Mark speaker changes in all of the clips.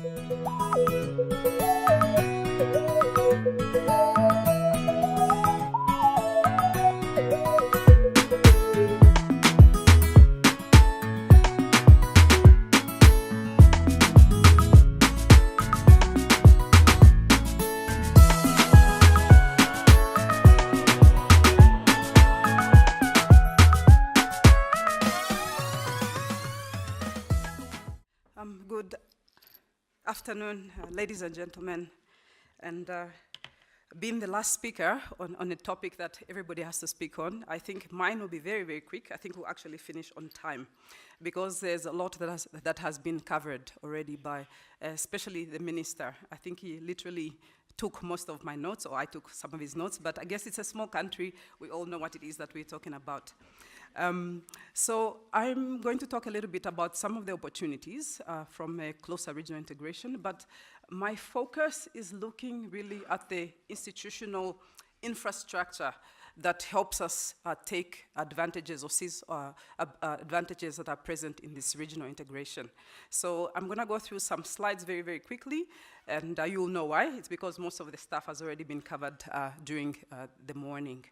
Speaker 1: Good afternoon, ladies and gentlemen, and being the last speaker on a topic that everybody has to speak on, I think mine will be very, very quick. I think we'll actually finish on time because there's a lot that has been covered already by especially the minister. I think he literally took most of my notes, or I took some of his notes, but I guess it's a small country. We all know what it is that we're talking about. So I'm going to talk a little bit about some of the opportunities from a closer regional integration, but my focus is looking really at the institutional infrastructure that helps us take advantages or seize advantages that are present in this regional integration. So I'm going to go through some slides very, very quickly, and you'll know why. It's because most of the stuff has already been covered during the morning.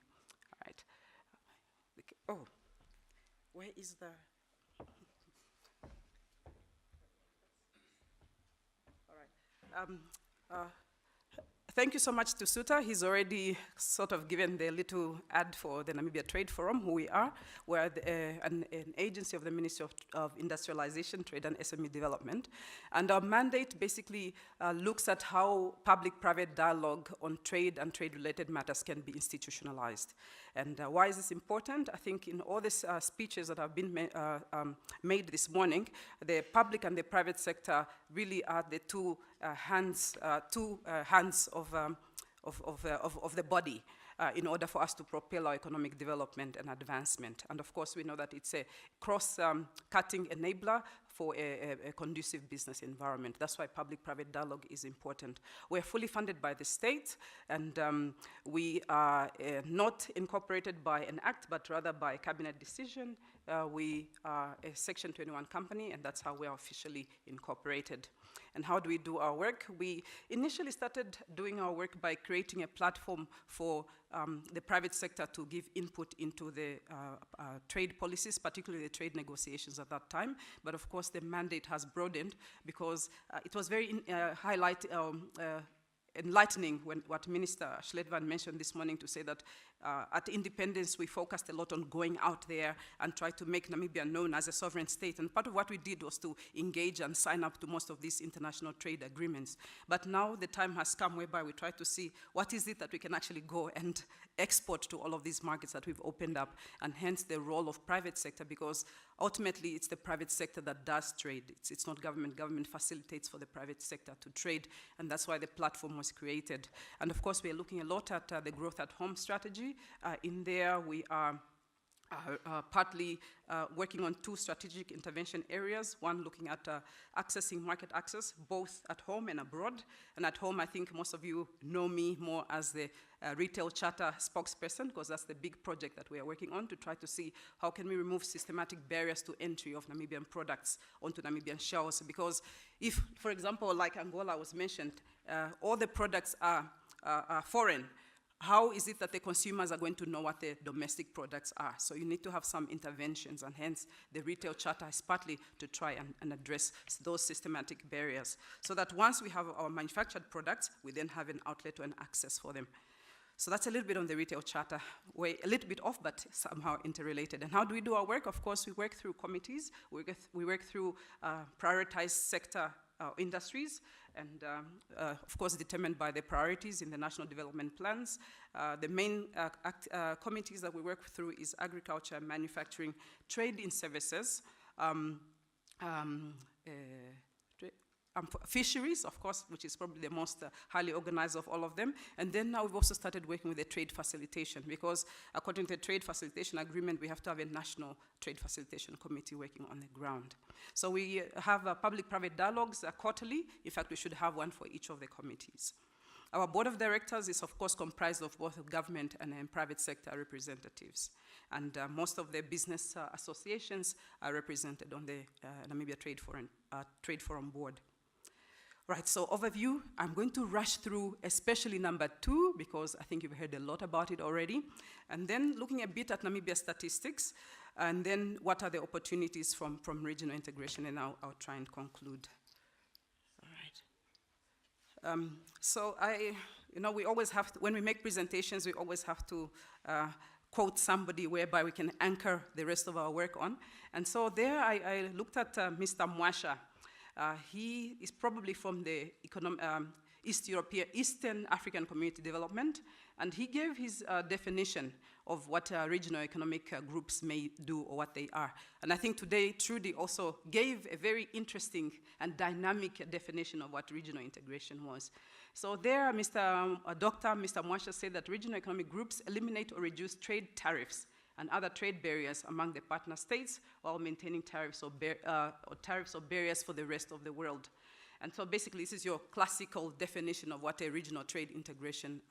Speaker 1: All right. Okay. Oh. Where is the... All right. Thank you so much to Suta. He's already sort of given the little ad for the Namibia Trade Forum, who we are. We're an agency of the Ministry of Industrialization, Trade and SME Development. And our mandate basically looks at how public-private dialogue on trade and trade-related matters can be institutionalized. And why is this important? I think in all these speeches that have been made this morning, the public and the private sector really are the two hands of the body in order for us to propel our economic development and advancement. And of course, we know that it's a cross-cutting enabler for a conducive business environment. That's why public-private dialogue is important. We're fully funded by the state, and we are not incorporated by an act, but rather by a cabinet decision. We are a Section 21 company, and that's how we are officially incorporated. And how do we do our work? We initially started doing our work by creating a platform for the private sector to give input into the trade policies, particularly the trade negotiations at that time. But of course, the mandate has broadened because it was very enlightening when what Minister Schledvan mentioned this morning to say that at independence we focused a lot on going out there and try to make Namibia known as a sovereign state. And part of what we did was to engage and sign up to most of these international trade agreements. But now the time has come whereby we try to see what is it that we can actually go and export to all of these markets that we've opened up, and hence the role of private sector, because ultimately it's the private sector that does trade. It's not government. Government facilitates for the private sector to trade, and that's why the platform was created. And of course, we are looking a lot at the growth at home strategy. In there, we are partly working on two strategic intervention areas, one looking at accessing market access, both at home and abroad. And at home, I think most of you know me more as the retail charter spokesperson, because that's the big project that we are working on to try to see how can we remove systematic barriers to entry of Namibian products onto Namibian shelves. Because if, for example, like Angola was mentioned, all the products are foreign, how is it that the consumers are going to know what the domestic products are? So you need to have some interventions, and hence the retail charter is partly to try and address those systematic barriers, so that once we have our manufactured products, we then have an outlet and access for them. So that's a little bit on the retail charter. We're a little bit off, but somehow interrelated. And how do we do our work? Of course, we work through committees. We work through prioritized sector industries, and of course determined by the priorities in the national development plans. The main committees that we work through is agriculture, manufacturing, trade in services, fisheries, of course, which is probably the most highly organized of all of them. And then now we've also started working with the trade facilitation, because according to the trade facilitation agreement, we have to have a national trade facilitation committee working on the ground. So we have public-private dialogues quarterly. In fact, we should have one for each of the committees. Our board of directors is, of course, comprised of both government and private sector representatives. And most of the business associations are represented on the Namibia Trade Forum board. Right, so overview, I'm going to rush through especially number 2 because I think you've heard a lot about it already. And then looking a bit at Namibia statistics, and then what are the opportunities from regional integration, and I'll try and conclude. All right. So we always have to, when we make presentations, we always have to quote somebody whereby we can anchor the rest of our work on. And so there I looked at Mr. Mwasha. He is probably from the Eastern African Community Development, and he gave his definition of what regional economic groups may do or what they are. And I think today Trudy also gave a very interesting and dynamic definition of what regional integration was. So there, Dr. Mwasha said that regional economic groups eliminate or reduce trade tariffs and other trade barriers among the partner states while maintaining tariffs or barriers for the rest of the world. And so basically this is your classical definition of what a regional trade integration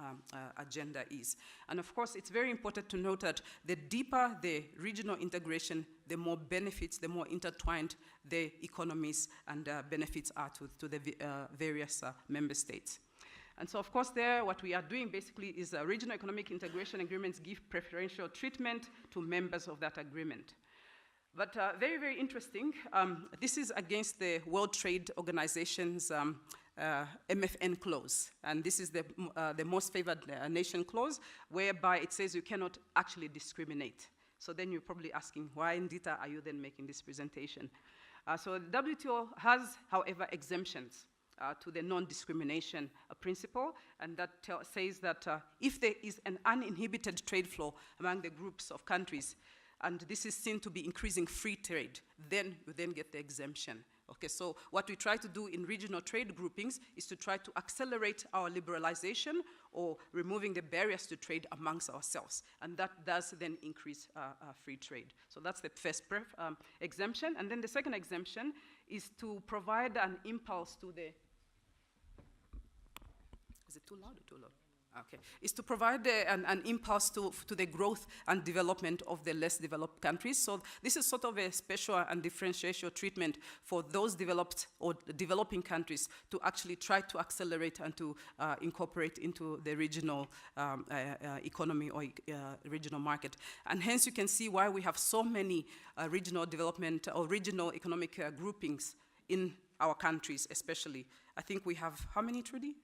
Speaker 1: agenda is. And of course it's very important to note that the deeper the regional integration, the more benefits, the more intertwined the economies and benefits are to the various member states. And so, of course, there, what we are doing basically is regional economic integration agreements give preferential treatment to members of that agreement. But very, very interesting, this is against the World Trade Organization's MFN clause. And this is the most favored nation clause, whereby it says you cannot actually discriminate. So then you're probably asking, why, Ndiitah, are you then making this presentation? So the WTO has, however, exemptions to the non-discrimination principle, and that says that if there is an uninhibited trade flow among the groups of countries, and this is seen to be increasing free trade, then you then get the exemption. Okay, so what we try to do in regional trade groupings is to try to accelerate our liberalization or removing the barriers to trade amongst ourselves, and that does then increase free trade. So that's the first exemption, and then the second exemption is to provide an impulse to the Is it too loud or too loud? Okay. Is to provide an impulse to the growth and development of the less developed countries. So this is sort of a special and differential treatment for those developed or developing countries to actually try to accelerate and to incorporate into the regional economy or regional market. And hence you can see why we have so many regional development or regional economic groupings in our countries especially. I think we have, how many, Trudy?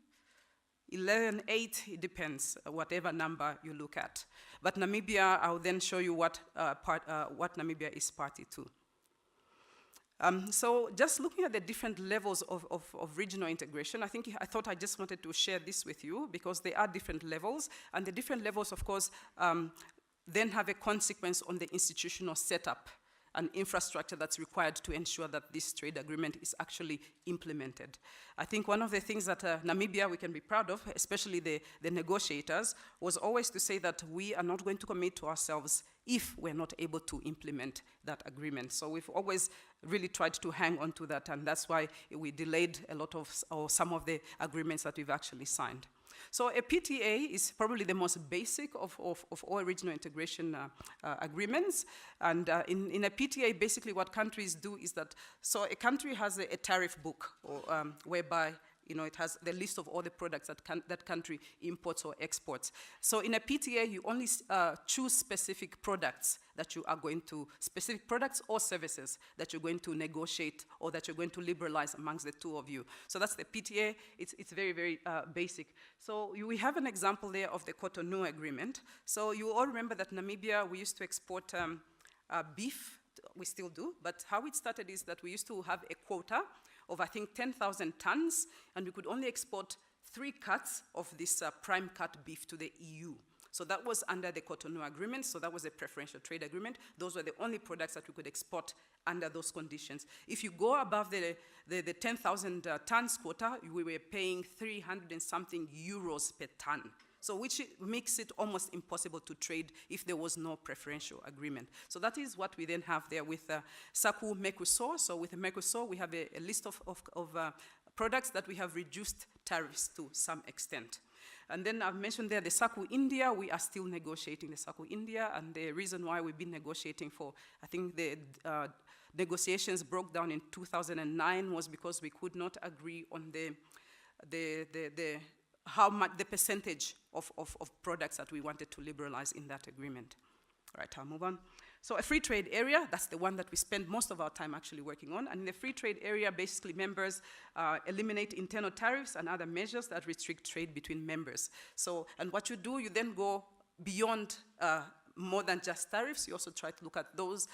Speaker 1: 11, 8, it depends, whatever number you look at. But Namibia, I'll then show you what Namibia is party to. So just looking at the different levels of regional integration, I thought I just wanted to share this with you because there are different levels, and the different levels, of course, then have a consequence on the institutional setup and infrastructure that's required to ensure that this trade agreement is actually implemented. I think one of the things that Namibia we can be proud of, especially the negotiators, was always to say that we are not going to commit to ourselves if we're not able to implement that agreement. So we've always really tried to hang on to that, and that's why we delayed a lot of, or some of the agreements that we've actually signed. So a PTA is probably the most basic of all regional integration agreements. And in a PTA, basically what countries do is that, so a country has a tariff book, or, whereby it has the list of all the products that country imports or exports. So in a PTA, you only choose specific products that you are going to, specific products or services that you're going to negotiate or that you're going to liberalize amongst the two of you. So that's the PTA. It's very, very basic. So we have an example there of the Cotonou Agreement. So you all remember that Namibia, we used to export beef. We still do, but how it started is that we used to have a quota of, I think, 10,000 tons, and we could only export 3 cuts of this prime cut beef to the EU. So that was under the Cotonou Agreement, so that was a preferential trade agreement. Those were the only products that we could export under those conditions. If you go above the 10,000 tons quota, we were paying 300 and something euros per ton. So which makes it almost impossible to trade if there was no preferential agreement. So that is what we then have there with SACU Mercosur. So with Mercosur, we have a list of products that we have reduced tariffs to some extent. And then I've mentioned there the SACU India. We are still negotiating the SACU India, and the reason why we've been negotiating for, I think the negotiations broke down in 2009 was because we could not agree on how much the percentage of products that we wanted to liberalize in that agreement. All right, I'll move on. So a free trade area, that's the one that we spend most of our time actually working on. And in the free trade area, basically members eliminate internal tariffs and other measures that restrict trade between members. So, and what you do, you then go beyond more than just tariffs. You also try to look at those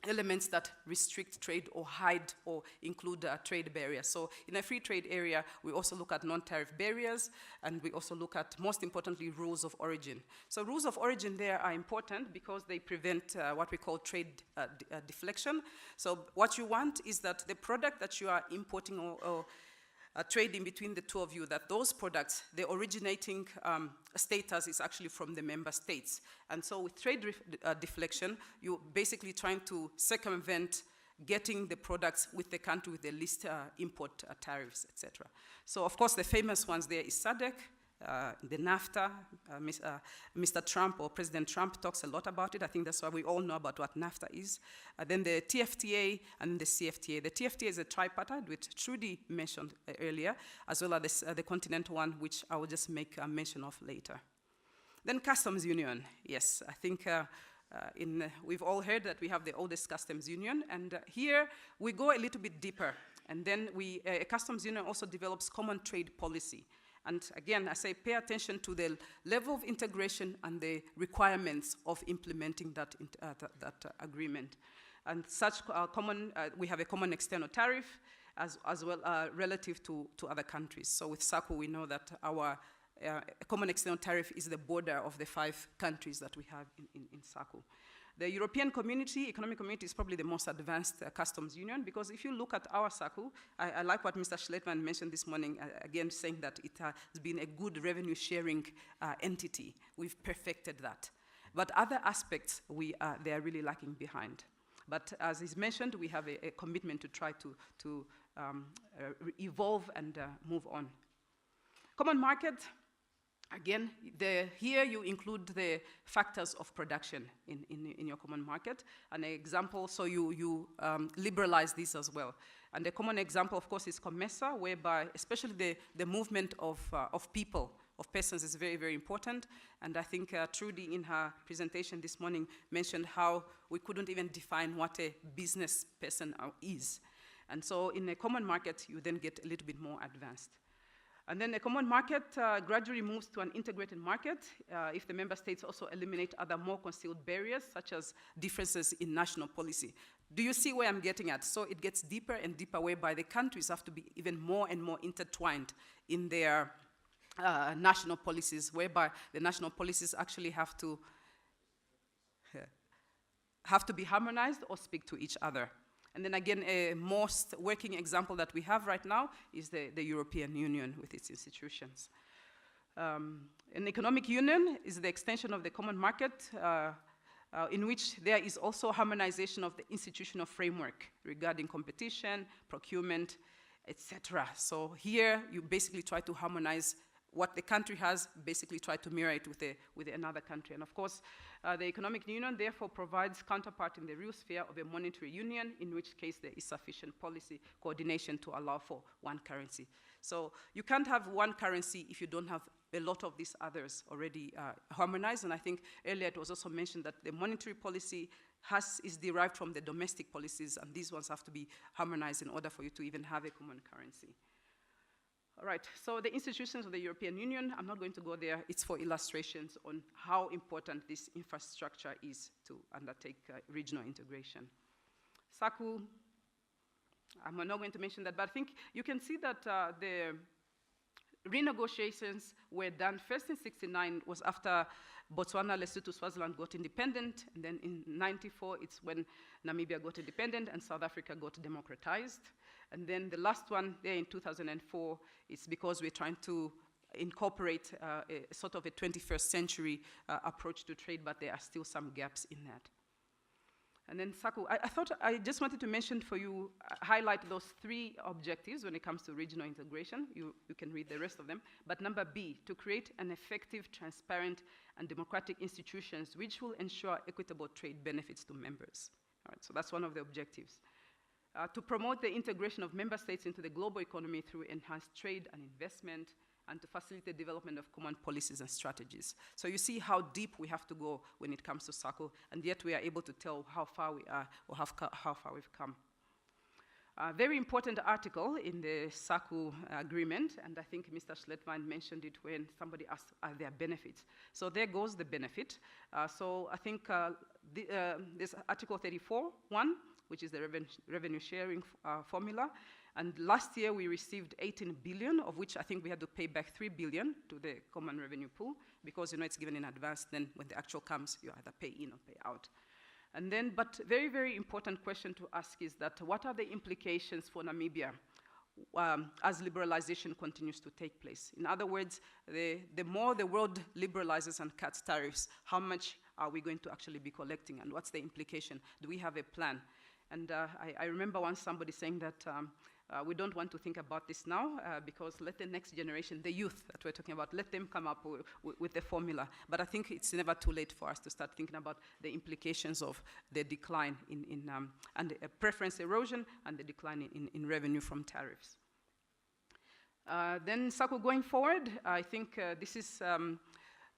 Speaker 1: elements that restrict trade or hide or include trade barriers. So in a free trade area, we also look at non-tariff barriers, and we also look at, most importantly, rules of origin. So rules of origin there are important because they prevent what we call trade deflection. So what you want is that the product that you are importing or trading between the two of you, that those products, the originating status is actually from the member states. And so with trade deflection, you're basically trying to circumvent getting the products with the country with the least import tariffs, etc. So of course the famous ones there is SADC, the NAFTA. Mr. Trump or President Trump talks a lot about it. I think that's why we all know about what NAFTA is. Then the TFTA and the CFTA. The TFTA is a tripartite, which Trudy mentioned earlier, as well as the continental one, which I will just make a mention of later. Then customs union. Yes, I think we've all heard that we have the oldest customs union, and here we go a little bit deeper. And then a customs union also develops common trade policy. And again, I say pay attention to the level of integration and the requirements of implementing that agreement. And such we have a common external tariff as well relative to other countries. So with SACU, we know that our common external tariff is the border of the 5 countries that we have in SACU. The European community, economic community, is probably the most advanced customs union, because if you look at our SACU, I like what Mr. Schlettmann mentioned this morning, again saying that it has been a good revenue sharing entity. We've perfected that. But other aspects, they are really lacking behind. But as is mentioned, we have a commitment to try to evolve and move on. Common market. Again, here you include the factors of production in your common market. An example, so you liberalize this as well. And the common example, of course, is COMESA, whereby especially the movement of people, of persons, is very, very important. And I think Trudy, in her presentation this morning, mentioned how we couldn't even define what a business person is. And so in a common market, you then get a little bit more advanced. And then the common market gradually moves to an integrated market if the member states also eliminate other more concealed barriers, such as differences in national policy. Do you see where I'm getting at? So it gets deeper and deeper, whereby the countries have to be even more and more intertwined in their national policies, whereby the national policies actually have to be harmonized or speak to each other. And then again, a most working example that we have right now is the European Union with its institutions. An economic union is the extension of the common market in which there is also harmonization of the institutional framework regarding competition, procurement, etc. So here you basically try to harmonize what the country has, basically try to mirror it with another country. And of course, the economic union therefore provides counterpart in the real sphere of a monetary union, in which case there is sufficient policy coordination to allow for one currency. So you can't have one currency if you don't have a lot of these others already harmonized. And I think earlier it was also mentioned that the monetary policy is derived from the domestic policies, and these ones have to be harmonized in order for you to even have a common currency. All right, so the institutions of the European Union, I'm not going to go there. It's for illustrations on how important this infrastructure is to undertake regional integration. SACU, I'm not going to mention that, but I think you can see that the renegotiations were done first in '69, was after Botswana, Lesotho, Swaziland got independent, and then in '94, it's when Namibia got independent and South Africa got democratized. And then the last one there in 2004 is because we're trying to incorporate a sort of a 21st century approach to trade, but there are still some gaps in that. And then SACU, I thought I just wanted to mention for you, highlight those 3 objectives when it comes to regional integration. You can read the rest of them. But number B, to create an effective, transparent, and democratic institutions which will ensure equitable trade benefits to members. All right, so that's one of the objectives. To promote the integration of member states into the global economy through enhanced trade and investment, and to facilitate development of common policies and strategies. So you see how deep we have to go when it comes to SACU, and yet we are able to tell how far we are, or how far we've come. A very important article in the SACU agreement, and I think Mr. Schlettwein mentioned it when somebody asked, are there benefits? So there goes the benefit. So I think this Article 34.1, which is the revenue sharing formula, and last year we received 18 billion, of which I think we had to pay back 3 billion to the common revenue pool, because it's given in advance, then when the actual comes, you either pay in or pay out. And then, but very, very important question to ask is that what are the implications for Namibia as liberalization continues to take place? In other words, the more the world liberalizes and cuts tariffs, how much are we going to actually be collecting, and what's the implication? Do we have a plan? And I remember once somebody saying that we don't want to think about this now because let the next generation, the youth that we're talking about, let them come up with the formula. But I think it's never too late for us to start thinking about the implications of the decline and the preference erosion and the decline in revenue from tariffs. Then SACU going forward, I think this is,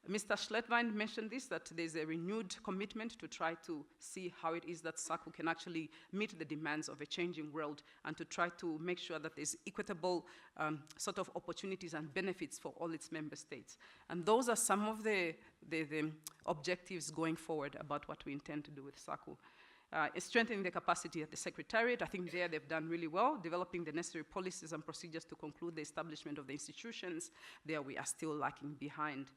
Speaker 1: Mr. Schlettwein mentioned this, that there's a renewed commitment to try to see how it is that SACU can actually meet the demands of a changing world, and to try to make sure that there's equitable sort of opportunities and benefits for all its member states. And those are some of the objectives going forward about what we intend to do with SACU. Strengthening the capacity at the Secretariat. I think there they've done really well, developing the necessary policies and procedures to conclude the establishment of the institutions. There we are still lagging behind.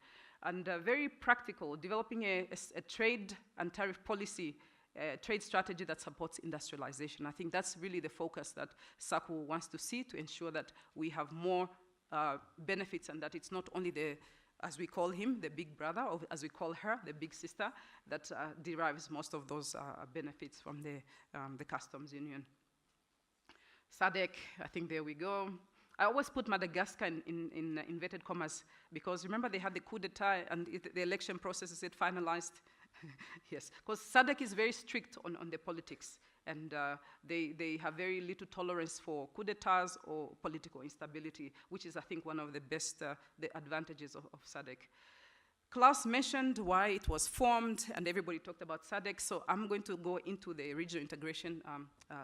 Speaker 1: And very practical, developing a trade and tariff policy, trade strategy that supports industrialization. I think that's really the focus that SACU wants to see, to ensure that we have more benefits, and that it's not only the, as we call him, the big brother, or as we call her, the big sister, that derives most of those benefits from the customs union. SADC, I think there we go. I always put Madagascar in inverted commas, because remember they had the coup d'etat and the election process is finalized. Yes, because SADC is very strict on the politics, and they have very little tolerance for coup d'etats or political instability, which is, I think, one of the best the advantages of SADC. Klaus mentioned why it was formed, and everybody talked about SADC, so I'm going to go into the regional integration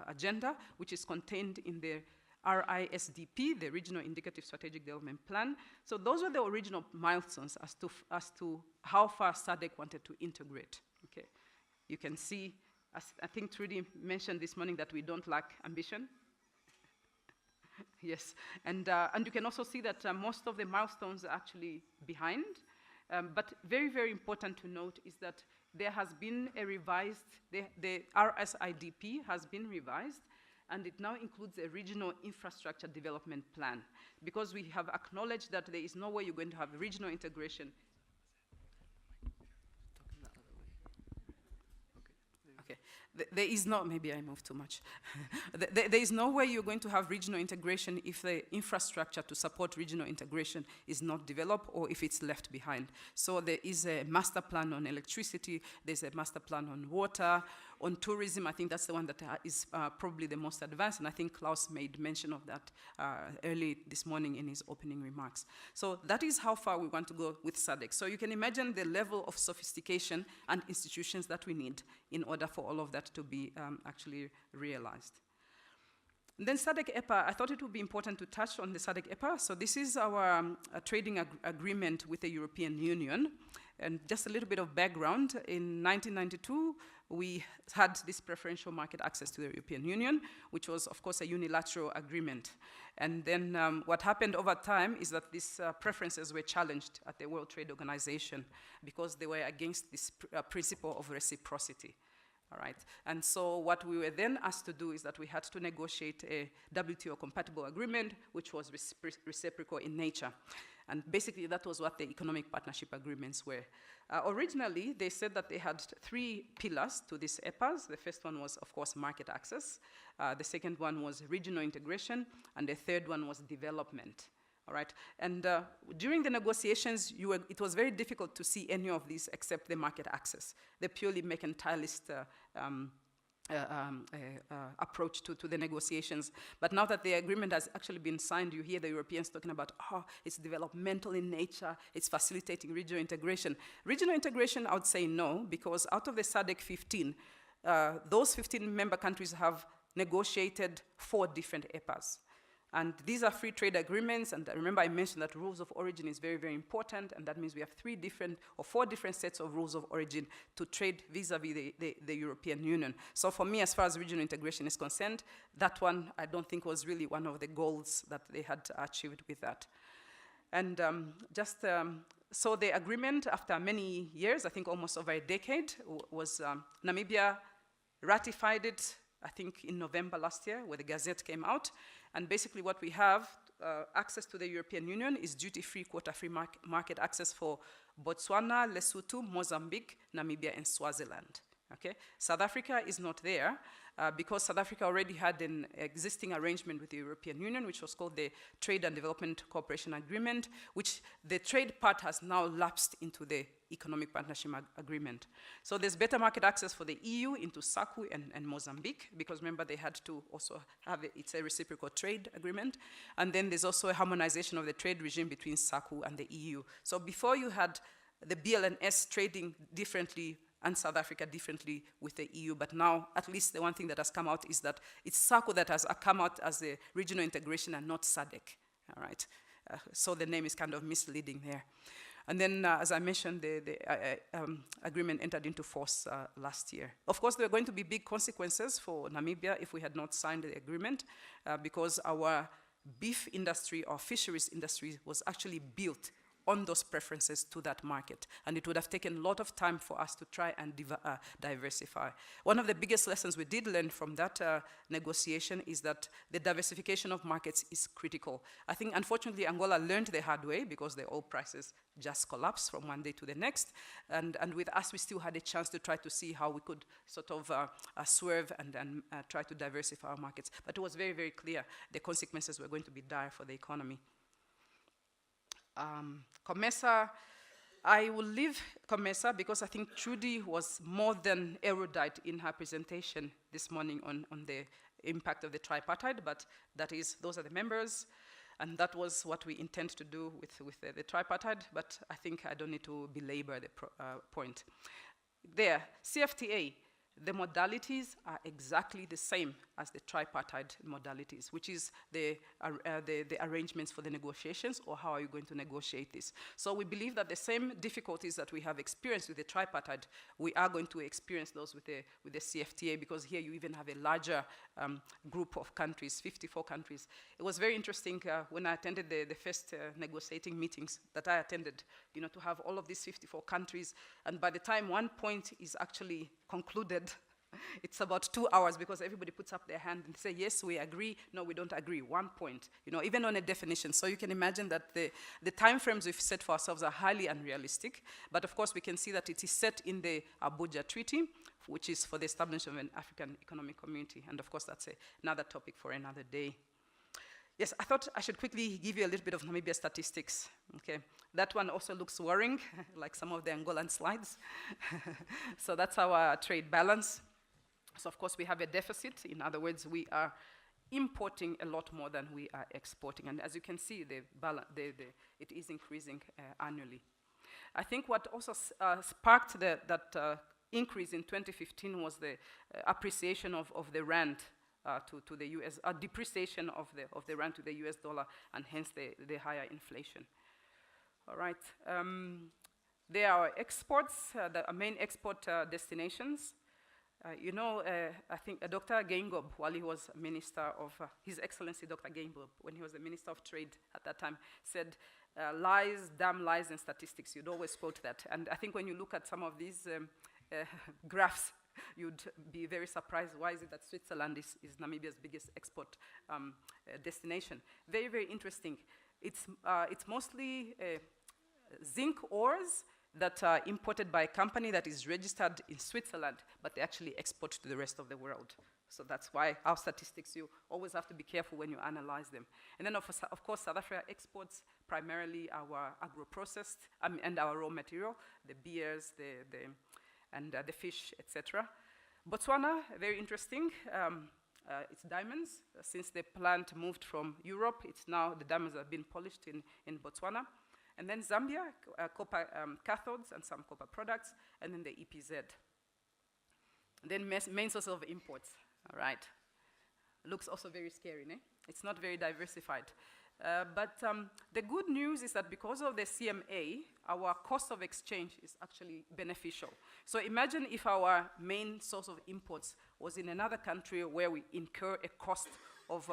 Speaker 1: agenda, which is contained in the RISDP, the Regional Indicative Strategic Development Plan. So those were the original milestones as to how far SADC wanted to integrate. Okay, you can see, as I think Trudy mentioned this morning, that we don't lack ambition. Yes, and you can also see that most of the milestones are actually behind. But very, very important to note is that there has been a revised, the RSIDP has been revised, and it now includes a regional infrastructure development plan, because we have acknowledged that there is no way you're going to have regional integration. Okay, there is no, maybe I moved too much. There is no way you're going to have regional integration if the infrastructure to support regional integration is not developed, or if it's left behind. So there is a master plan on electricity, there's a master plan on water, on tourism. I think that's the one that is probably the most advanced, and I think Klaus made mention of that early this morning in his opening remarks. So that is how far we want to go with SADC. So you can imagine the level of sophistication and institutions that we need in order for all of that to be actually realized. And then SADC-EPA, I thought it would be important to touch on the SADC-EPA. So this is our trading agreement with the European Union. And just a little bit of background, in 1992, we had this preferential market access to the European Union, which was, of course, a unilateral agreement. And then what happened over time is that these preferences were challenged at the World Trade Organization because they were against this principle of reciprocity. All right. And so what we were then asked to do is that we had to negotiate a WTO-compatible agreement, which was reciprocal in nature. And basically, that was what the economic partnership agreements were. Originally, they said that they had 3 pillars to these EPAs. The first one was, of course, market access. The second one was regional integration. And the third one was development. All right, and during the negotiations, it was very difficult to see any of these except the market access, the purely mercantilist approach to the negotiations. But now that the agreement has actually been signed, you hear the Europeans talking about, oh, it's developmental in nature, it's facilitating regional integration. Regional integration, I would say no, because out of the SADC 15, those 15 member countries have negotiated 4 different EPAs. And these are free trade agreements, and remember I mentioned that rules of origin is very, very important, and that means we have 4 different sets of rules of origin to trade vis-a-vis the European Union. So for me, as far as regional integration is concerned, that one I don't think was really one of the goals that they had achieved with that. And so the agreement, after many years, I think almost over a decade, was Namibia ratified it, I think in November last year, where the Gazette came out. And basically what we have, access to the European Union is duty-free, quota-free market access for Botswana, Lesotho, Mozambique, Namibia, and Swaziland. Okay? South Africa is not there because South Africa already had an existing arrangement with the European Union, which was called the Trade and Development Cooperation Agreement, which the trade part has now lapsed into the Economic Partnership Agreement. So there's better market access for the EU into SACU and Mozambique, because remember they had to also have it's a reciprocal trade agreement. And then there's also a harmonization of the trade regime between SACU and the EU. So before you had the BLNS trading differently and South Africa differently with the EU, but now at least the one thing that has come out is that it's SACU that has come out as a regional integration and not SADC, all right? So the name is kind of misleading there. And then, as I mentioned, the agreement entered into force last year. Of course, there are going to be big consequences for Namibia if we had not signed the agreement, because our beef industry or fisheries industry was actually built on those preferences to that market. And it would have taken a lot of time for us to try and diversify. One of the biggest lessons we did learn from that negotiation is that the diversification of markets is critical. I think, unfortunately, Angola learned the hard way because the oil prices just collapsed from one day to the next. And with us, we still had a chance to try to see how we could sort of swerve and try to diversify our markets. But it was very, very clear the consequences were going to be dire for the economy. COMESA, I will leave COMESA because I think Trudy was more than erudite in her presentation this morning on the impact of the tripartite, but those are the members, and that was what we intend to do with the tripartite, but I think I don't need to belabor the point. There, CFTA, the modalities are exactly the same as the tripartite modalities, which is the arrangements for the negotiations, or how are you going to negotiate this. So we believe that the same difficulties that we have experienced with the tripartite, we are going to experience those with the CFTA, because here you even have a larger group of countries, 54 countries. It was very interesting when I attended the first negotiating meetings that I attended, to have all of these 54 countries, and by the time one point is actually concluded, it's about 2 hours, because everybody puts up their hand and say, yes, we agree, no, we don't agree, 1 point, even on a definition. So you can imagine that the time frames we've set for ourselves are highly unrealistic, but of course we can see that it is set in the Abuja Treaty, which is for the establishment of an African Economic Community, and of course that's another topic for another day. Yes, I thought I should quickly give you a little bit of Namibia statistics. Okay, that one also looks worrying, like some of the Angolan slides. So that's our trade balance. So of course we have a deficit. In other words, we are importing a lot more than we are exporting. And as you can see, it is increasing annually. I think what also sparked that increase in 2015 was the appreciation of the rand to the US, depreciation of the rand to the US dollar, and hence the higher inflation. All right. There are exports, the main export destinations. I think Dr. Geingob, while he was Minister of, His Excellency Dr. Geingob, when he was the Minister of Trade at that time, said, lies, damn lies, and statistics. You'd always quote that. And I think when you look at some of these graphs, you'd be very surprised. Why is it that Switzerland is Namibia's biggest export destination? Very, very interesting. It's mostly zinc ores that are imported by a company that is registered in Switzerland, but they actually export to the rest of the world. So that's why our statistics, you always have to be careful when you analyze them. And then, of course, South Africa exports primarily our agro-processed and our raw material, the beers, the fish, etc. Botswana, very interesting. It's diamonds. Since the plant moved from Europe, it's now the diamonds have been polished in Botswana. And then Zambia, copper cathodes and some copper products, and then the EPZ. And then main source of imports. All right. Looks also very scary, né? It's not very diversified. But the good news is that because of the CMA, our cost of exchange is actually beneficial. So imagine if our main source of imports was in another country where we incur a cost of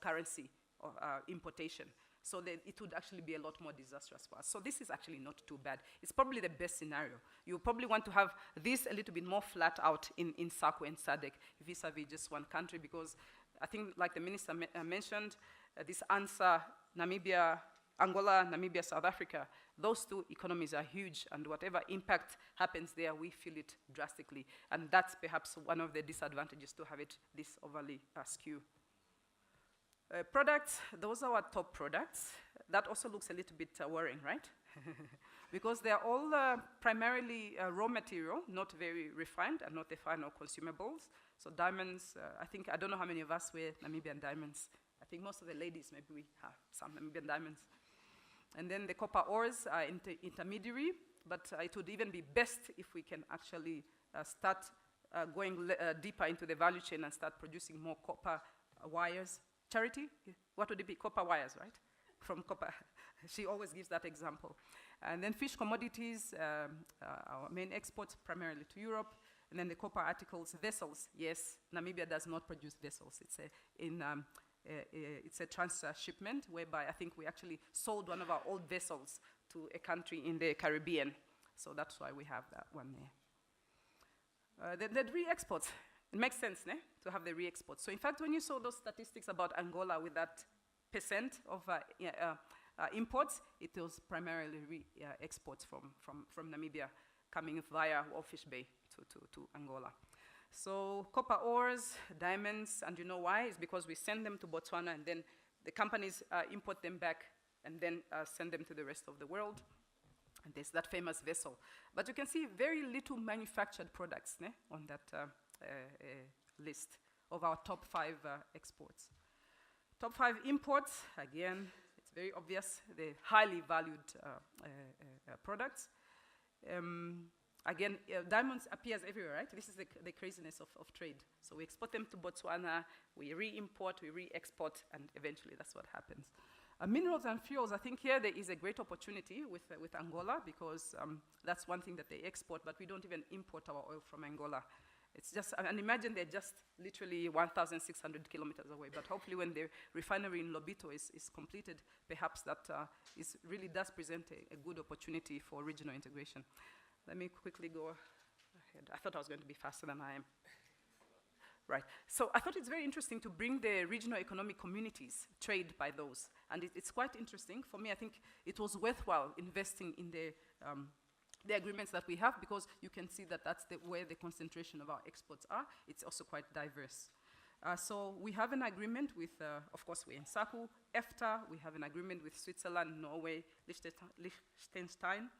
Speaker 1: currency or importation. So that it would actually be a lot more disastrous for us. So this is actually not too bad. It's probably the best scenario. You probably want to have this a little bit more flat out in SACU and SADC vis-a-vis just one country, because I think, like the minister mentioned, this answer, Namibia, Angola, Namibia, South Africa, those two economies are huge, and whatever impact happens there, we feel it drastically. And that's perhaps one of the disadvantages to have it this overly skewed. Products, those are our top products. That also looks a little bit worrying, right? Because they're all primarily raw material, not very refined, and not the final consumables. So diamonds, I don't know how many of us wear Namibian diamonds. I think most of the ladies, maybe we have some Namibian diamonds. And then the copper ores are intermediary, but it would even be best if we can actually start going deeper into the value chain and start producing more copper wires. Charity, what would it be? Copper wires, right? From copper. She always gives that example. And then fish commodities, our main exports primarily to Europe. And then the copper articles, vessels. Yes, Namibia does not produce vessels. It's a transshipment whereby I think we actually sold one of our old vessels to a country in the Caribbean. So that's why we have that one there. The re-exports. It makes sense, né, to have the re-exports. So in fact, when you saw those statistics about Angola with that percent of imports, it was primarily re-exports from Namibia coming via Fish Bay to Angola. So copper ores, diamonds, and you know why? It's because we send them to Botswana, and then the companies import them back and then send them to the rest of the world. And there's that famous vessel. But you can see very little manufactured products, né, on that list of our top 5 exports. Top 5 imports, again, it's very obvious, the highly valued products. Again, diamonds appears everywhere, right? This is the craziness of trade. So we export them to Botswana, we re-import, we re-export, and eventually that's what happens. Minerals and fuels, I think here there is a great opportunity with Angola, because that's one thing that they export, but we don't even import our oil from Angola. It's just, and imagine they're just literally 1,600 kilometers away, but hopefully when the refinery in Lobito is completed, perhaps that really does present a good opportunity for regional integration. Let me quickly go ahead. I thought I was going to be faster than I am. Right, so I thought it's very interesting to bring the regional economic communities, trade by those. And it's quite interesting. For me, I think it was worthwhile investing in the agreements that we have, because you can see that that's where the concentration of our exports are. It's also quite diverse. So we have an agreement with, of course, we're in SACU, EFTA, we have an agreement with Switzerland, Norway, Liechtenstein,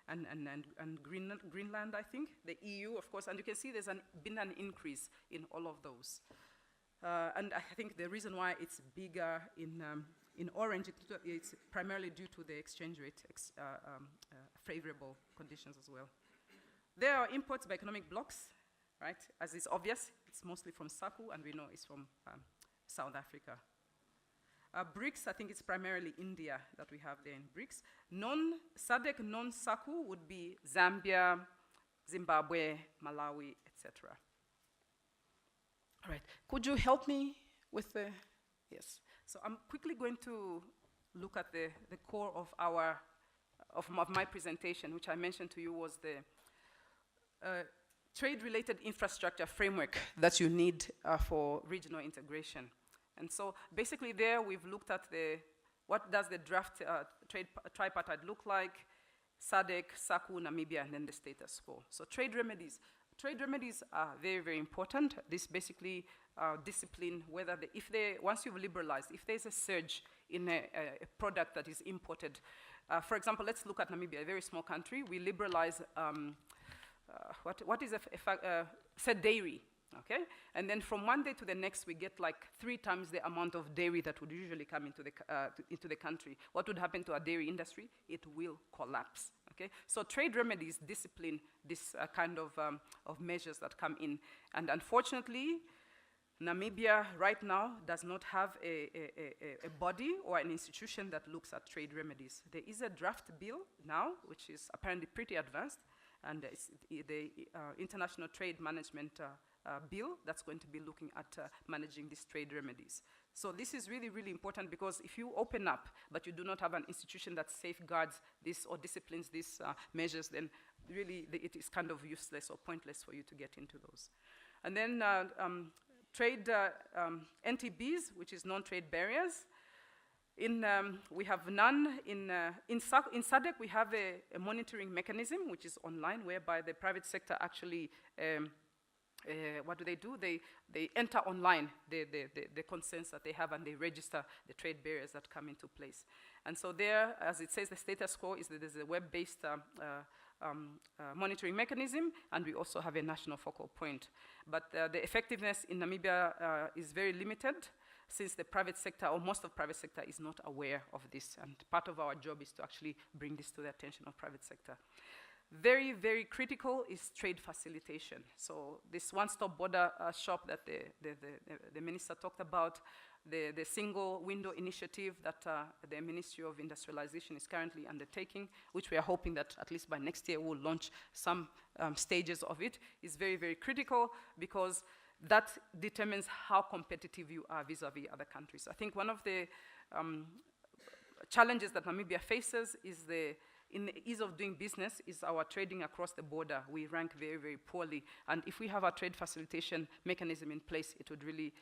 Speaker 1: and Greenland, I think, the EU, of course, and you can see there's been an increase in all of those. And I think the reason why it's bigger in orange, it's primarily due to the exchange rate favorable conditions as well. There are imports by economic blocks, right? As is obvious, it's mostly from SACU, and we know it's from South Africa. BRICS, I think it's primarily India that we have there in BRICS. SADC, non-SACU would be Zambia, Zimbabwe, Malawi, etc. All right, could you help me with the, yes. So I'm quickly going to look at the core of my presentation, which I mentioned to you was trade-related infrastructure framework that you need for regional integration. And so basically there we've looked at what does the draft trade tripartite look like, SADC, SACU, Namibia, and then the status quo. So trade remedies. Trade remedies are very, very important. This basically discipline whether, once you've liberalized, if there's a surge in a product that is imported. For example, let's look at Namibia, a very small country. We liberalize, say dairy, okay? And then from one day to the next, we get like 3 times the amount of dairy that would usually come into the country. What would happen to our dairy industry? It will collapse, okay? So trade remedies discipline this kind of measures that come in. And unfortunately, Namibia right now does not have a body or an institution that looks at trade remedies. There is a draft bill now, which is apparently pretty advanced, and it's the International Trade Management bill that's going to be looking at managing these trade remedies. So this is really, really important, because if you open up, but you do not have an institution that safeguards this or disciplines these measures, then really it is kind of useless or pointless for you to get into those. And then trade NTBs, which is non-trade barriers. We have none. In SADC, we have a monitoring mechanism, which is online, whereby the private sector actually, what do? They enter online the concerns that they have, and they register the trade barriers that come into place. And so there, as it says, the status quo is that there's a web-based monitoring mechanism, and we also have a national focal point. But the effectiveness in Namibia is very limited, since the private sector, or most of private sector, is not aware of this. And part of our job is to actually bring this to the attention of private sector. Very, very critical is trade facilitation. So this one-stop border shop that the minister talked about, the single window initiative that the Ministry of Industrialization is currently undertaking, which we are hoping that at least by next year we'll launch some stages of it, is very, very critical, because that determines how competitive you are vis-a-vis other countries. I think one of the challenges that Namibia faces is in the ease of doing business is our trading across the border. We rank very, very poorly. And if we have our trade facilitation mechanism in place, it would really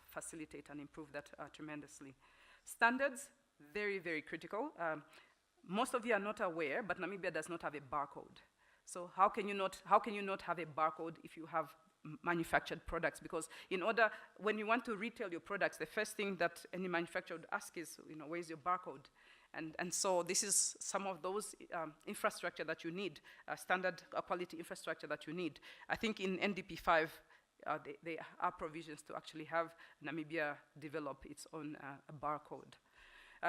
Speaker 1: facilitate and improve that tremendously. Standards, very, very critical. Most of you are not aware, but Namibia does not have a barcode. So how can you not have a barcode if you have manufactured products? Because when you want to retail your products, the first thing that any manufacturer would ask is, where's your barcode? And so this is some of those infrastructure that you need, standard quality infrastructure that you need. I think in NDP 5, there are provisions to actually have Namibia develop its own barcode.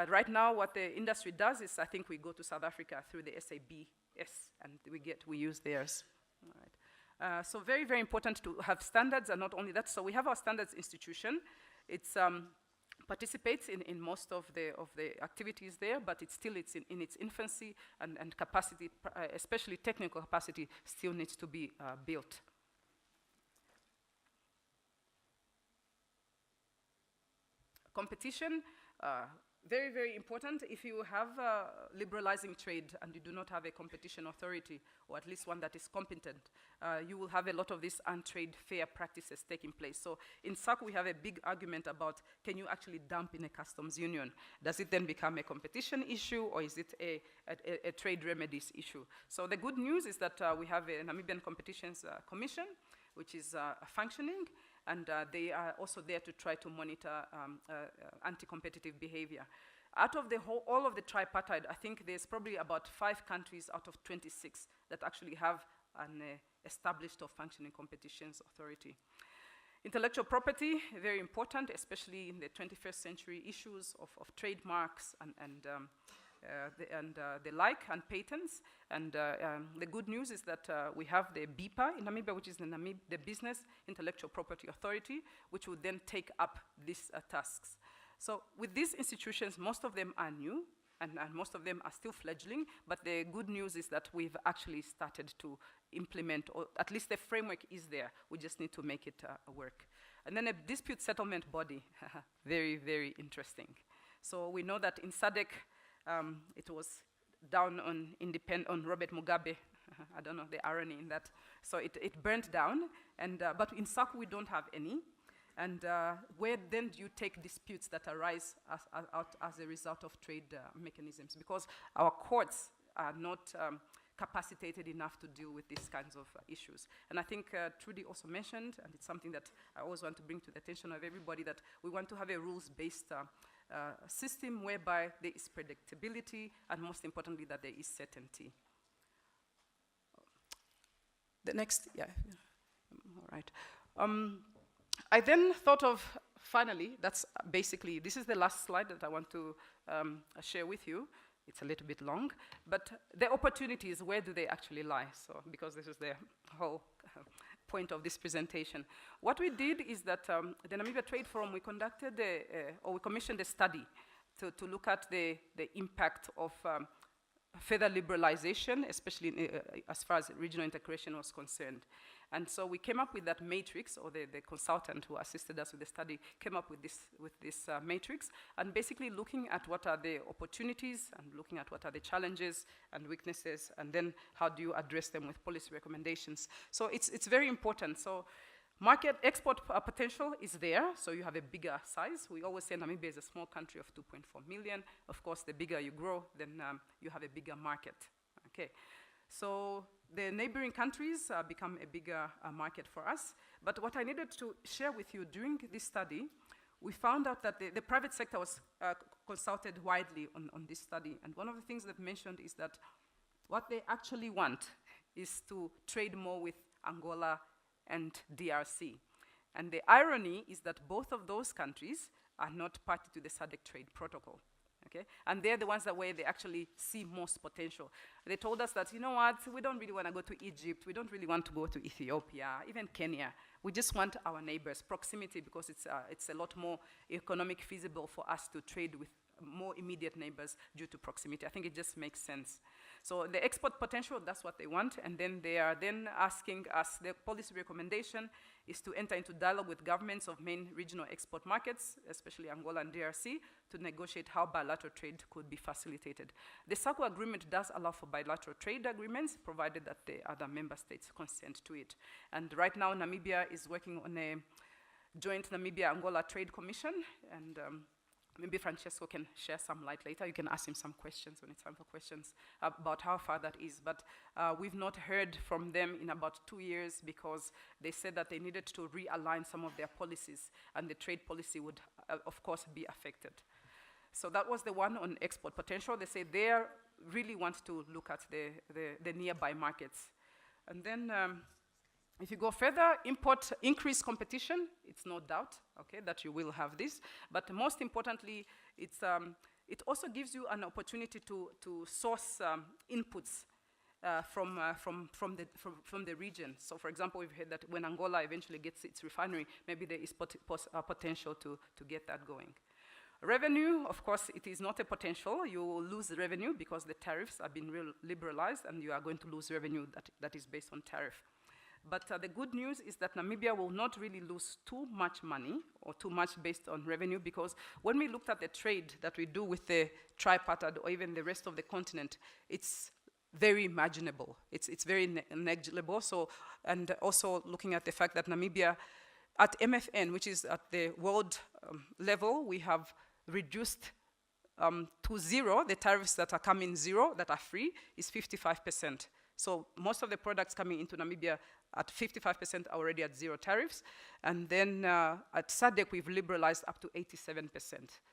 Speaker 1: Right now, what the industry does is, I think we go to South Africa through the SABS, and we use theirs. All right. So very, very important to have standards, and not only that. So we have our standards institution. It's participates in most of the activities there, but it's in its infancy, and capacity, especially technical capacity, still needs to be built. Competition, very, very important. If you have liberalizing trade and you do not have a competition authority, or at least one that is competent, you will have a lot of these untrade fair practices taking place. So in SACU, we have a big argument about, can you actually dump in a customs union? Does it then become a competition issue, or is it a trade remedies issue? So the good news is that we have a Namibian Competitions Commission, which is functioning, and they are also there to try to monitor anti-competitive behavior. Out of all of the tripartite, I think there's probably about 5 countries out of 26 that actually have an established or functioning competitions authority. Intellectual property, very important, especially in the 21st century issues of trademarks and the like, and patents. And the good news is that we have the BIPA in Namibia, which is the Business Intellectual Property Authority, which will then take up these tasks. So with these institutions, most of them are new, and most of them are still fledgling, but the good news is that we've actually started to implement, or at least the framework is there. We just need to make it work. And then a dispute settlement body, very, very interesting. So we know that in SADC, it was down on Robert Mugabe I don't know the irony in that. So it burnt down, and but in SACU we don't have any. And where then do you take disputes that arise out as a result of trade mechanisms? Because our courts are not capacitated enough to deal with these kinds of issues. And I think Trudy also mentioned, and it's something that I always want to bring to the attention of everybody, that we want to have a rules-based system whereby there is predictability, and most importantly, that there is certainty. The next, yeah, all right. I then thought of, finally, that's basically, this is the last slide that I want to share with you. It's a little bit long, but the opportunities, where do they actually lie? So, because this is the whole point of this presentation. What we did is that the Namibia Trade Forum, we conducted, or we commissioned a study to look at the impact of further liberalization, especially as far as regional integration was concerned. And so we came up with that matrix, or the consultant who assisted us with the study came up with this matrix, and basically looking at what are the opportunities and looking at what are the challenges and weaknesses, and then how do you address them with policy recommendations. So it's very important. So market export potential is there, so you have a bigger size. We always say Namibia is a small country of 2.4 million. Of course, the bigger you grow, then you have a bigger market. Okay, so the neighboring countries become a bigger market for us. But what I needed to share with you during this study, we found out that the private sector was consulted widely on this study. And one of the things that mentioned is that what they actually want is to trade more with Angola and DRC. And the irony is that both of those countries are not party to the SADC trade protocol. Okay? And they're the ones where they actually see most potential. They told us that, you know what, we don't really want to go to Egypt, we don't really want to go to Ethiopia, even Kenya. We just want our neighbors, proximity, because it's a lot more economic feasible for us to trade with more immediate neighbors due to proximity. I think it just makes sense. So the export potential, that's what they want, and then they are then asking us, the policy recommendation is to enter into dialogue with governments of main regional export markets, especially Angola and DRC, to negotiate how bilateral trade could be facilitated. The SACU agreement does allow for bilateral trade agreements, provided that the other member states consent to it. And right now, Namibia is working on a joint Namibia-Angola Trade Commission, and maybe Francesco can share some light later. You can ask him some questions when it's time for questions about how far that is. But we've not heard from them in about 2 years, because they said that they needed to realign some of their policies, and the trade policy would, of course, be affected. So that was the one on export potential. They say they really want to look at the nearby markets. And then if you go further, increased competition, it's no doubt, okay, that you will have this. But most importantly, it also gives you an opportunity to source inputs from the region. So for example, we've heard that when Angola eventually gets its refinery, maybe there is potential to get that going. Revenue, of course, it is not a potential. You will lose revenue because the tariffs have been liberalized, and you are going to lose revenue that is based on tariff. But the good news is that Namibia will not really lose too much money or too much based on revenue, because when we looked at the trade that we do with the tripartite or even the rest of the continent, it's very imaginable. It's very negligible. So, and also looking at the fact that Namibia, at MFN, which is at the world level, we have reduced to zero. The tariffs that are coming zero, that are free, is 55%. So most of the products coming into Namibia at 55% are already at zero tariffs. And then at SADC, we've liberalized up to 87%.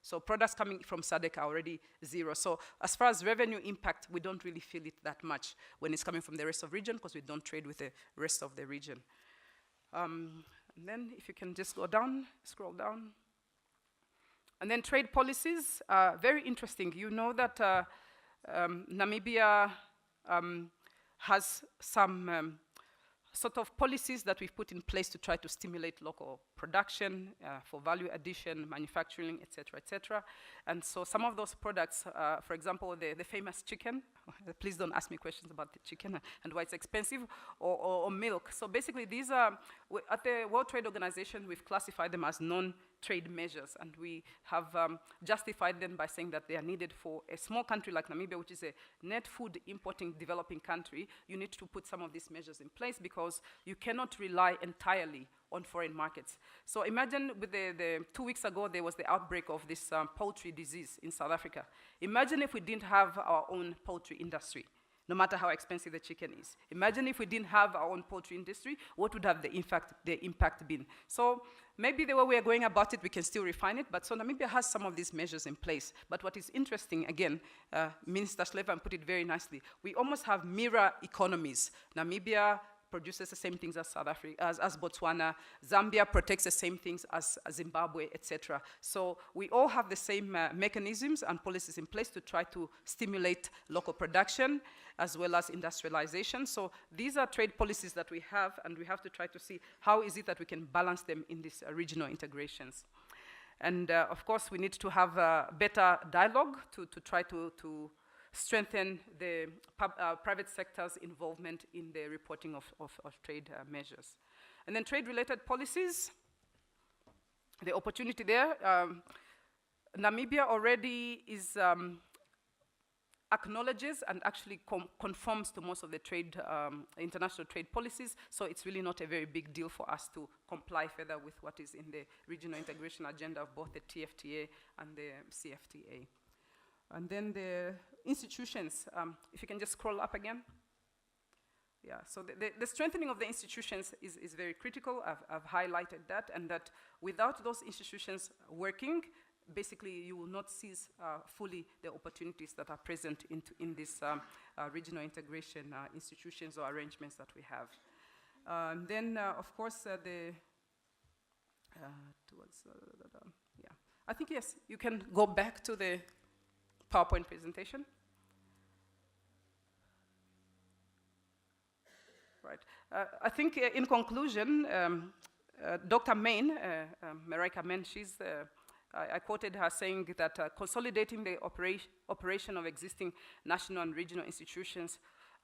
Speaker 1: So products coming from SADC are already zero. So as far as revenue impact, we don't really feel it that much when it's coming from the rest of the region, because we don't trade with the rest of the region. And then if you can just go down, scroll down. And then trade policies, very interesting. You know that Namibia has some sort of policies that we've put in place to try to stimulate local production, for value addition, manufacturing, etc., etc. And so some of those products, for example, the famous chicken, please don't ask me questions about the chicken and why it's expensive, or milk. So basically these are, at the World Trade Organization, we've classified them as non-trade measures, and we have justified them by saying that they are needed for a small country like Namibia, which is a net food importing developing country. You need to put some of these measures in place because you cannot rely entirely on foreign markets. So imagine with 2 weeks ago, there was the outbreak of this poultry disease in South Africa. Imagine if we didn't have our own poultry industry, no matter how expensive the chicken is. Imagine if we didn't have our own poultry industry, what would have the impact been? So maybe the way we are going about it, we can still refine it, but so Namibia has some of these measures in place. But what is interesting, again, Minister Schlevan put it very nicely, we almost have mirror economies. Namibia produces the same things as South Africa, as Botswana. Zambia protects the same things as Zimbabwe, etc. So we all have the same mechanisms and policies in place to try to stimulate local production as well as industrialization. So these are trade policies that we have, and we have to try to see how is it that we can balance them in these regional integrations. And of course, we need to have better dialogue to try to strengthen the private sector's involvement in the reporting of trade measures. And then trade-related policies, the opportunity there. Namibia already is acknowledges and actually conforms to most of the international trade policies, so it's really not a very big deal for us to comply further with what is in the regional integration agenda of both the TFTA and the CFTA. And then the institutions, if you can just scroll up again. Yeah, so the strengthening of the institutions is very critical. I've highlighted that, and that without those institutions working, basically you will not seize fully the opportunities that are present in these regional integration institutions or arrangements that we have. Then, of course, yeah. I think, yes, you can go back to the PowerPoint presentation. Right. I think in conclusion, Dr. Main, Marika Main, I quoted her saying that consolidating the operation of existing national and regional institutions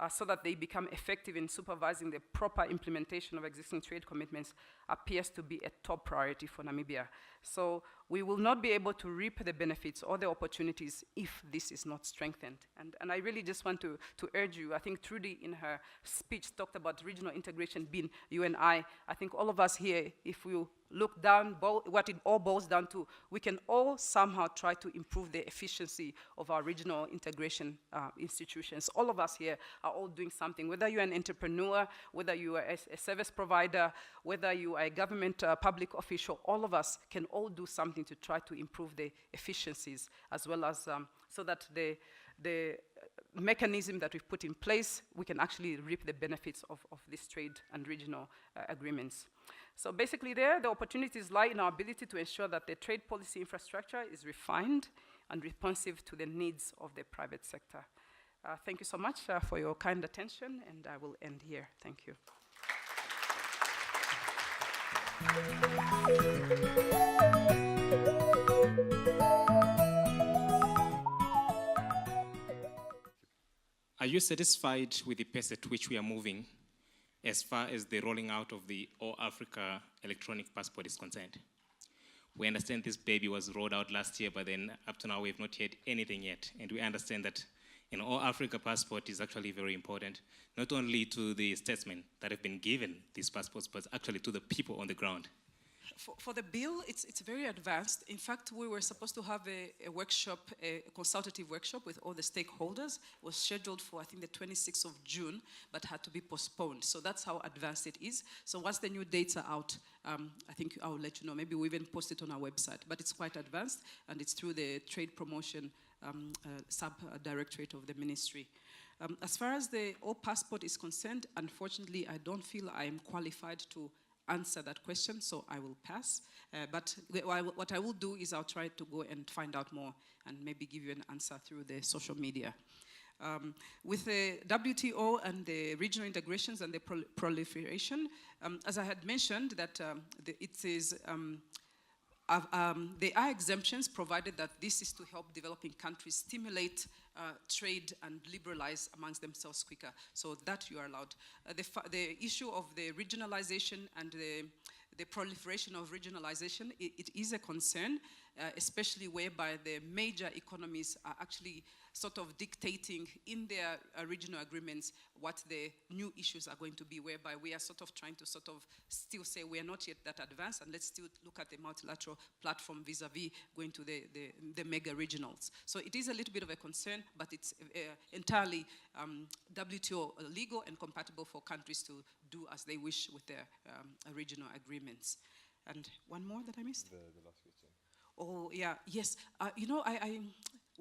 Speaker 1: so that they become effective in supervising the proper implementation of existing trade commitments appears to be a top priority for Namibia. So we will not be able to reap the benefits or the opportunities if this is not strengthened. And I really just want to urge you, I think Trudy in her speech talked about regional integration being you and I think all of us here, if we look down what it all boils down to, we can all somehow try to improve the efficiency of our regional integration institutions. All of us here are all doing something, whether you're an entrepreneur, whether you are a service provider, whether you are a government public official, all of us can all do something to try to improve the efficiencies, as well as so that the mechanism that we've put in place, we can actually reap the benefits of this trade and regional agreements. So basically the opportunities lie in our ability to ensure that the trade policy infrastructure is refined and responsive to the needs of the private sector. Thank you so much for your kind attention, and I will end here. Thank you.
Speaker 2: Are you satisfied with the pace at which we are moving as far as the rolling out of the All Africa electronic passport is concerned? We understand this baby was rolled out last year, but then up to now we have not heard anything yet. And we understand that an All Africa passport is actually very important, not only to the statesmen that have been given these passports, but actually to the people on the ground.
Speaker 1: For the bill, it's very advanced. In fact, we were supposed to have a workshop, a consultative workshop with all the stakeholders. It was scheduled for, I think, the 26th of June, but had to be postponed. So that's how advanced it is. So once the new dates are out, I think I'll let you know. Maybe we even post it on our website. But it's quite advanced, and it's through the Trade Promotion Sub-Directorate of the Ministry. As far as the All Passport is concerned, unfortunately, I don't feel I am qualified to answer that question, so I will pass. But what I will do is I'll try to go and find out more and maybe give you an answer through the social media. With the WTO and the regional integrations and the proliferation, as I had mentioned, that there are exemptions provided that this is to help developing countries stimulate trade and liberalize amongst themselves quicker. So that you are allowed. The issue of the regionalization and the proliferation of regionalization, it is a concern, especially whereby the major economies are actually sort of dictating in their regional agreements what the new issues are going to be, whereby we are sort of trying to sort of still say we are not yet that advanced, and let's still look at the multilateral platform vis-a-vis going to the mega regionals. So it is a little bit of a concern, but it's entirely WTO legal and compatible for countries to do as they wish with their regional agreements. And one more that I missed?
Speaker 3: The last question.
Speaker 1: Oh, yeah, yes. You know, I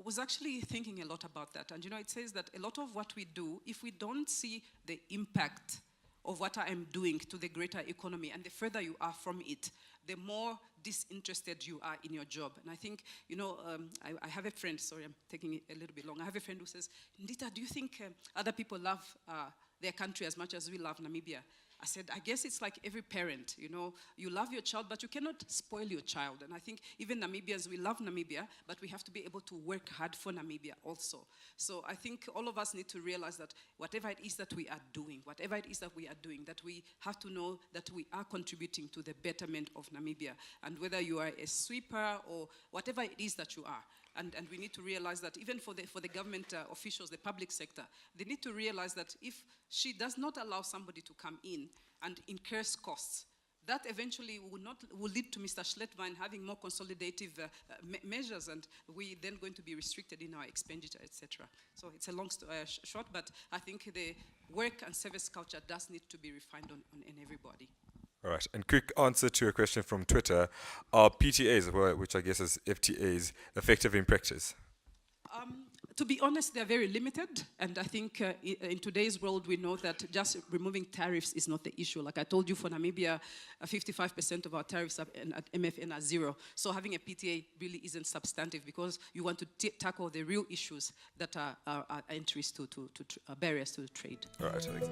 Speaker 1: was actually thinking a lot about that. And, you know, it says that a lot of what we do, if we don't see the impact of what I am doing to the greater economy, and the further you are from it, the more disinterested you are in your job. And I think, you know, I have a friend, sorry, I'm taking it a little bit long. I have a friend who says, Ndiitah, do you think other people love their country as much as we love Namibia? I said, I guess it's like every parent, you know, you love your child, but you cannot spoil your child. And I think even Namibians, we love Namibia, but we have to be able to work hard for Namibia also. So I think all of us need to realize that whatever it is that we are doing, that we have to know that we are contributing to the betterment of Namibia. And whether you are a sweeper or whatever it is that you are, and we need to realize that even for the government officials, the public sector, they need to realize that if she does not allow somebody to come in and incurs costs, that eventually will lead to Mr. Schlettwein having more consolidative measures, and we then going to be restricted in our expenditure, etc. So it's a long short, but I think the work and service culture does need to be refined on everybody.
Speaker 3: All right, and quick answer to a question from Twitter. Are PTAs, which I guess is FTAs, effective in practice?
Speaker 1: To be honest, they're very limited, and I think in today's world we know that just removing tariffs is not the issue. Like I told you, for Namibia, 55% of our tariffs at MFN are zero. So having a PTA really isn't substantive, because you want to tackle the real issues that are entries to barriers to trade.
Speaker 3: All right, Alex.